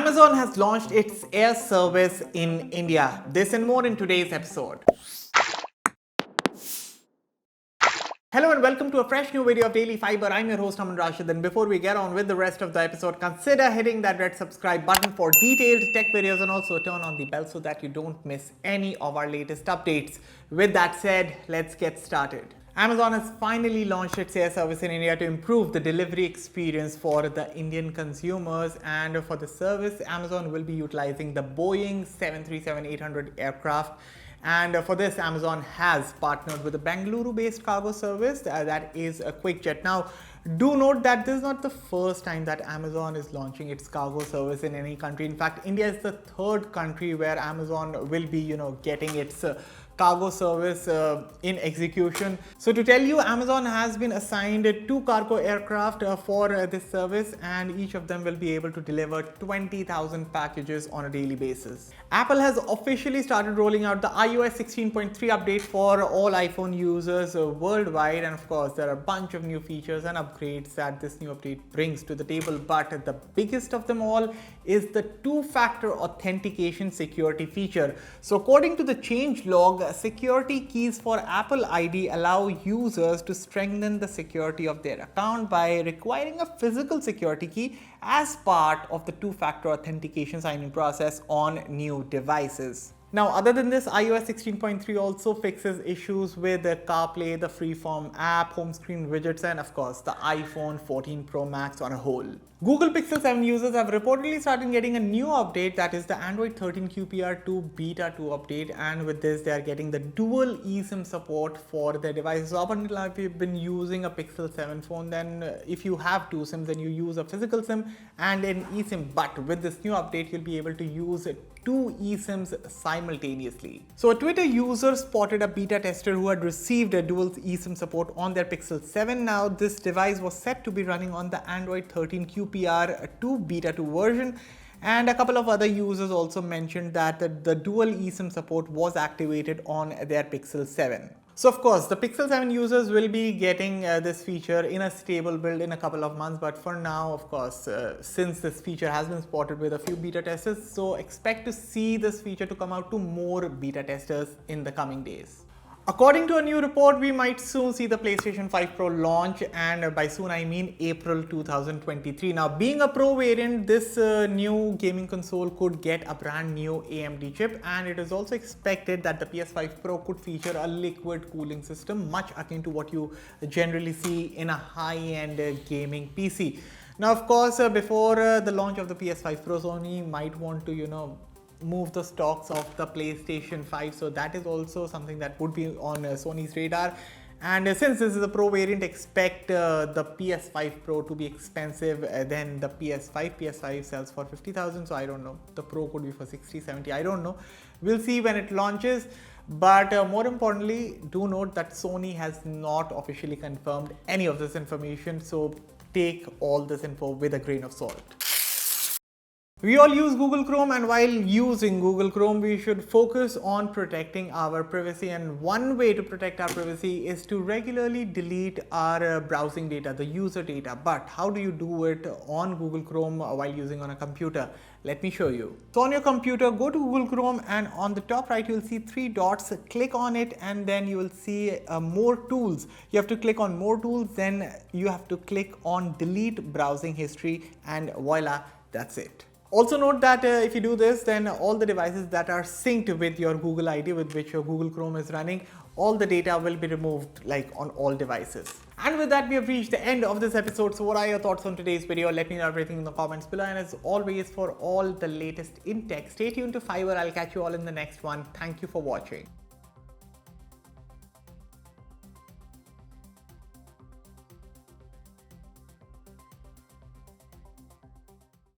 Amazon has launched its air service in India. This and more in today's episode. Hello and welcome to a fresh new video of Daily Fiber. I'm your host Aman Rashid, and before we get on with the rest of the episode, consider hitting that red subscribe button for detailed tech videos and also turn on the bell so that you don't miss any of our latest updates. With that said, let's get started. Amazon has finally launched its air service in India to improve the delivery experience for the Indian consumers, and for the service, Amazon will be utilizing the Boeing 737-800 aircraft. And for this, Amazon has partnered with a Bengaluru-based cargo service that is a QuickJet. Now, do note that this is not the first time that Amazon is launching its cargo service in any country. In fact, India is the third country where Amazon will be, getting its cargo service in execution. So to tell you, Amazon has been assigned 2 cargo aircraft for this service, and each of them will be able to deliver 20,000 packages on a daily basis. Apple has officially started rolling out the iOS 16.3 update for all iPhone users worldwide, and of course there are a bunch of new features and upgrades that this new update brings to the table, but the biggest of them all is the 2-factor authentication security feature. So according to the changelog, security keys for Apple ID allow users to strengthen the security of their account by requiring a physical security key as part of the 2-factor authentication sign-in process on new devices. Now, other than this, iOS 16.3 also fixes issues with the CarPlay, the Freeform app, home screen widgets, and of course the iPhone 14 Pro Max on a whole. Google Pixel 7 users have reportedly started getting a new update, that is the Android 13 QPR2 Beta 2 update, and with this they are getting the dual eSIM support for their devices. So up until now, if you've been using a Pixel 7 phone, then if you have 2 SIMs, then you use a physical SIM and an eSIM, but with this new update you'll be able to use 2 eSIMs simultaneously. So a Twitter user spotted a beta tester who had received a dual eSIM support on their Pixel 7. Now this device was set to be running on the Android 13 QPR2 Beta 2 version, and a couple of other users also mentioned that the dual eSIM support was activated on their Pixel 7. So of course, the Pixel 7 users will be getting this feature in a stable build in a couple of months, but for now, of course, since this feature has been spotted with a few beta testers, so expect to see this feature to come out to more beta testers in the coming days. According to a new report, we might soon see the PlayStation 5 Pro launch, and by soon I mean April 2023. Now, being a Pro variant, this new gaming console could get a brand new AMD chip, and it is also expected that the PS5 Pro could feature a liquid cooling system, much akin to what you generally see in a high-end gaming PC. Now, of course, before the launch of the PS5 Pro, Sony might want to, move the stocks of the PlayStation 5, so that is also something that would be on Sony's radar. And since this is a Pro variant, expect the PS5 Pro to be expensive than the PS5. PS5 sells for 50,000, so I don't know. The Pro could be for 60, 70, I don't know. We'll see when it launches. But more importantly, do note that Sony has not officially confirmed any of this information, so take all this info with a grain of salt. We all use Google Chrome, and while using Google Chrome, we should focus on protecting our privacy. And one way to protect our privacy is to regularly delete our browsing data, the user data. But how do you do it on Google Chrome while using on a computer? Let me show you. So on your computer, go to Google Chrome, and on the top right, you'll see 3 dots. Click on it, and then you will see more tools. You have to click on more tools, then you have to click on delete browsing history, and voila, that's it. Also note that if you do this, then all the devices that are synced with your Google ID with which your Google Chrome is running, all the data will be removed, like on all devices. And with that, we have reached the end of this episode. So what are your thoughts on today's video? Let me know everything in the comments below. And as always, for all the latest in tech, stay tuned to Fiber. I'll catch you all in the next one. Thank you for watching.